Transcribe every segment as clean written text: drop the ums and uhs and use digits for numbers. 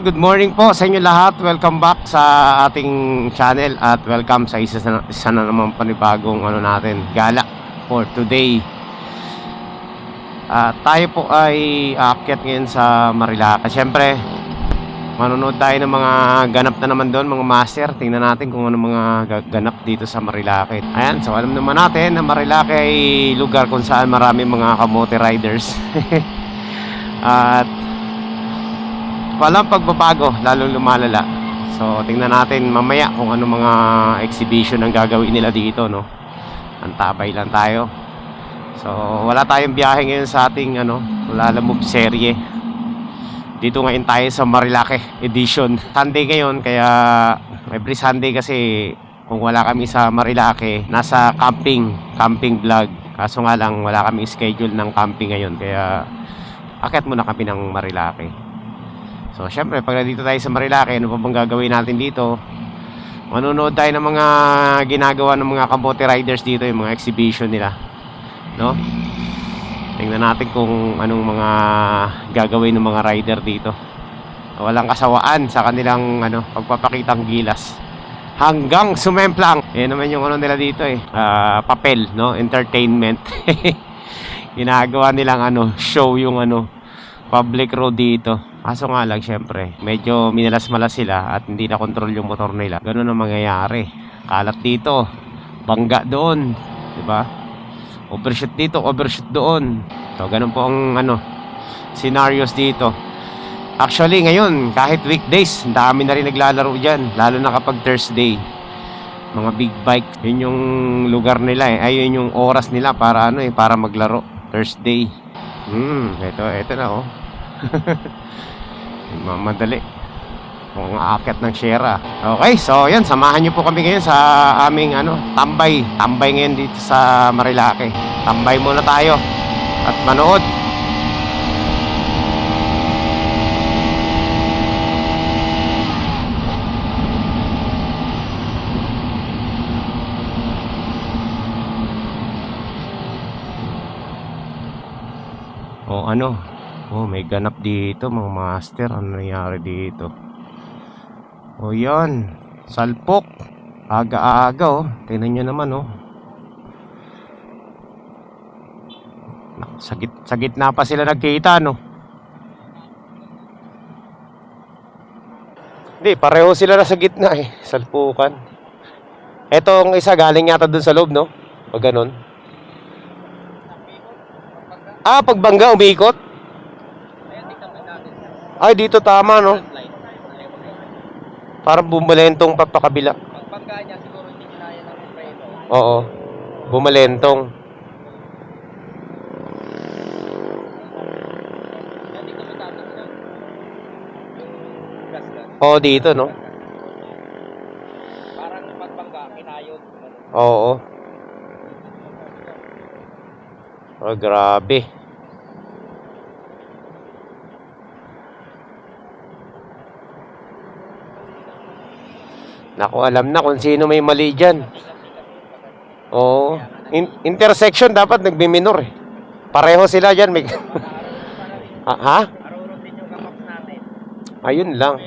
good morning po sa inyo lahat. Welcome back sa ating channel at welcome sa isa na naman panibagong gala for today. Tayo po ay aakyat ngayon sa Marilake. Siyempre, manonood tayo ng mga ganap na naman doon, mga master. Tingnan natin kung ano mga ganap dito sa Marilake. Ayan, so alam naman natin na Marilake ay lugar kung saan marami mga kamote riders. At walang pagbabago, lalo lumalala. So tingnan natin mamaya kung ano mga exhibition ang gagawin nila dito, no? Antabay lang tayo. So wala tayong biyahe ngayon sa ating lalamove serye. Dito ngayon tayo sa Marilake edition. Sunday ngayon, kaya every Sunday kasi kung wala kami sa Marilake, nasa camping vlog. Kaso nga lang wala kami schedule ng camping ngayon, kaya akyat muna kami ng Marilake. So syempre pag nandito tayo sa Marilake, ano pa bang gagawin natin dito? Manonood tayo ng mga ginagawa ng mga kamote riders dito, yung mga exhibition nila, no? Tingnan natin kung anong mga gagawin ng mga rider dito. Walang kasawaan sa kanilang pagpapakitang gilas hanggang sumemplang. Yan naman yung nila dito papel, no? Entertainment. Ginagawa nilang show yung public road dito. Kaso nga lang, syempre, medyo minalas-malas sila at hindi na control yung motor nila. Ganun ang mangyayari. Kalat dito, bangga doon, di ba? Overshoot dito, overshoot doon. So, ganun po ang scenarios dito. Actually, ngayon, kahit weekdays, dami na rin naglalaro dyan. Lalo na kapag Thursday. Mga big bike, yun yung lugar nila Ayun yung oras nila para para maglaro. Thursday. Ito na Mamadali kung aakyat ng Sierra. Okay, so yan, samahan nyo po kami ngayon sa aming tambay ngayon dito sa Marilake. Tambay muna tayo at manood. May ganap dito mga master. Ano nangyari dito? Yan, salpok. Aga-aga tingnan nyo naman Sa gitna pa sila nagkita Hindi, pareho sila na sa gitna salpukan. Etong isa galing yata dun sa loob, no? O ganun. Pagbangga umiikot. Ay, dito tama, no? Parang bumalentong papakabila. Pagbangga niya, siguro hindi kinaya ng preno. Oo, bumalentong. Hindi ko matapos na. Gas. Oo, dito, no? Parang pagbangga, kinayod. Oo. Grabe. Naku, alam na kung sino may mali dyan. Oo. Intersection dapat nagbiminor Pareho sila dyan. Ha? Arurot din yung kapaps natin. Ayun lang.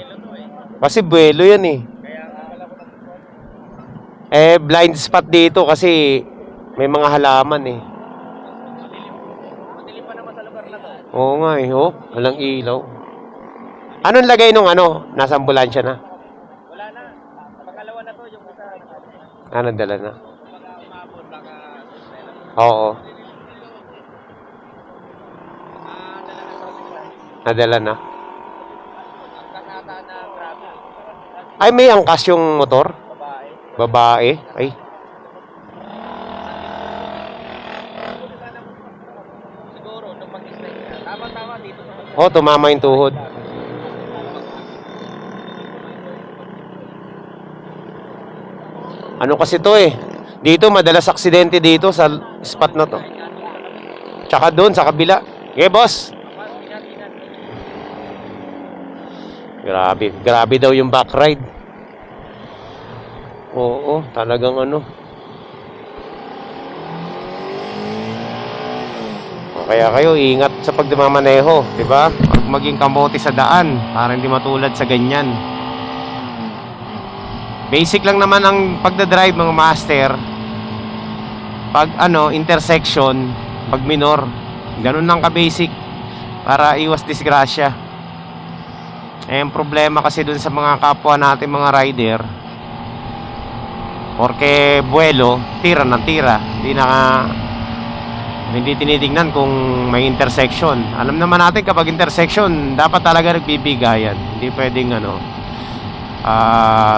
Kasi buwelo yan blind spot dito kasi may mga halaman Madilim pa naman sa lugar na to. Oo nga walang ilaw. Anong lagay nung nasa ambulansya na? Wala na. Pangalawa na to, yung isa. Dala na? Mga umabot, baka... Oo. Nadala na? Ang kasata na grabe. Ay, may angkas yung motor? Babae. Babae? Ay. Siguro, nung mag-stay na. Tama-tama dito sa... Tumama yung tuhod. Kasi to dito madalas aksidente dito sa spot na to. Tsaka doon sa kabila. Okay, boss. Grabe daw yung back ride. Oo, talagang Kaya kayo ingat sa pagmamaneho, di ba? Huwag maging kamote sa daan para hindi matulad sa ganyan. Basic lang naman ang pagdadrive mga master. Pag intersection, pag minor, ganun lang ka-basic para iwas disgrasya. Ang problema kasi dun sa mga kapwa natin mga rider, porque buwelo, tira ng tira, hindi tinitingnan kung may intersection. Alam naman natin kapag intersection, dapat talaga nagbibigayan. Hindi pwedeng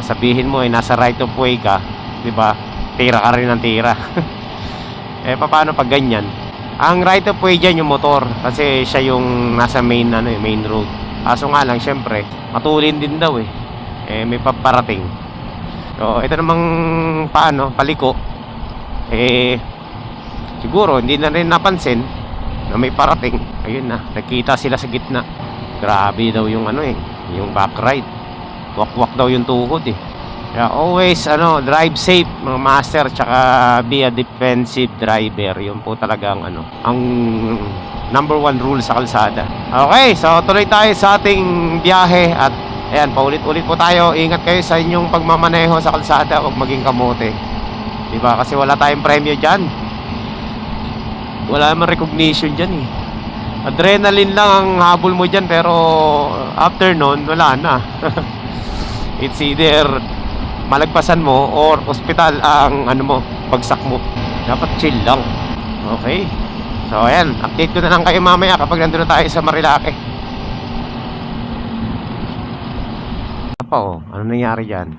sabihin mo nasa right of way ka, 'di ba? Tira ka rin ng tira. Paano pag ganyan? Ang right of way diyan yung motor kasi siya yung nasa main main road. Kaso nga lang syempre, matulin din daw may paparating. So, ito namang paliko. Siguro hindi na rin napansin na may parating. Ayun na, nakita sila sa gitna. Grabe daw yung yung back right. Wakwak daw yung tuhod Kaya always drive safe mga master, tsaka be a defensive driver. Yun po talaga ang number 1 rule sa kalsada. Okay, so tuloy tayo sa ating biyahe at ayan, paulit-ulit po tayo. Ingat kayo sa inyong pagmamaneho sa kalsada, huwag maging kamote. Diba? Kasi wala tayong premyo dyan. Wala naman recognition dyan Adrenaline lang ang habol mo dyan, pero after nun, wala na. It's either malagpasan mo or ospital ang bagsak mo. Dapat chill lang. Okay. So ayan, update ko na lang kayo mamaya kapag nandun na tayo sa Marilake. Ano nangyari dyan?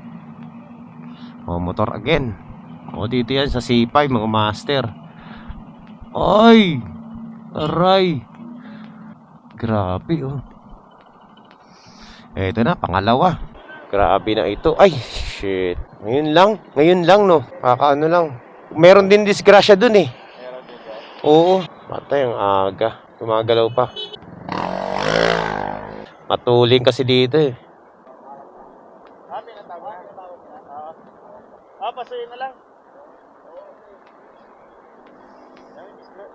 Motor again. Dito yan sa C5 mga master. Ay! Aray! Grabe Eto na, pangalawa. Grabe na ito. Ay, shit. Ngayon lang no. Lang. Meron din disgrasya dun Meron din ba? Oo. Patay ang aga. Gumagalaw pa. Matuling kasi dito Pinatawag na. Pasuyin na lang.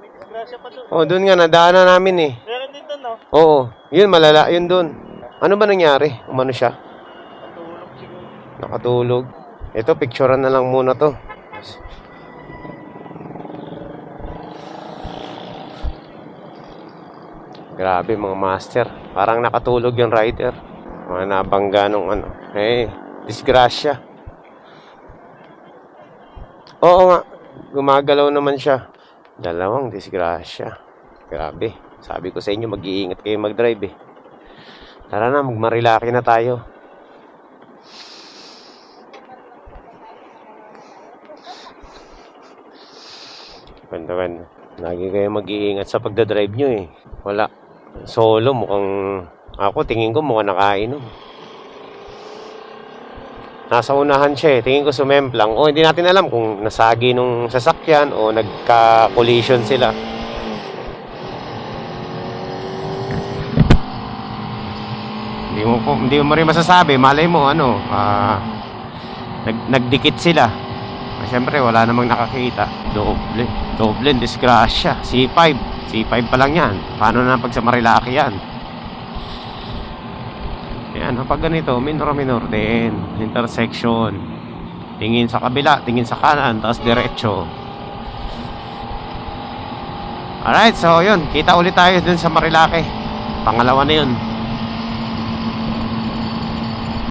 May disgrasya pa doon. Dun nga, nadaanan namin Meron din doon, no? Oo. Yun, malala. Yun dun. Ano ba nangyari? Umano siya? Natulog siguro. Nakatulog. Ito, picturean na lang muna to. Grabe mga master. Parang nakatulog yung rider. Mga nabangga nung disgrasya. Oo nga. Gumagalaw naman siya. Dalawang disgrasya. Grabe. Sabi ko sa inyo, mag-iingat kayo mag-drive Tara na, magmarilaki na tayo. Ganda. Lagi kayo mag-iingat sa pagdadrive nyo Wala. Solo, ako tingin ko mukhang nakainom. Nasa unahan siya tingin ko sumemplang. Hindi natin alam kung nasagi nung sasakyan o nagka-collision sila. Hindi mo rin masasabi. Malay mo nagdikit sila. Siyempre wala namang nakakita. Doble disgrasya. C5 pa lang yan. Paano na pag sa Marilake yan? Yan, pag ganito, minor din. Intersection. Tingin sa kabila, tingin sa kanan, tapos diretso. Alright, so yun. Kita ulit tayo dun sa Marilake. Pangalawa na yun.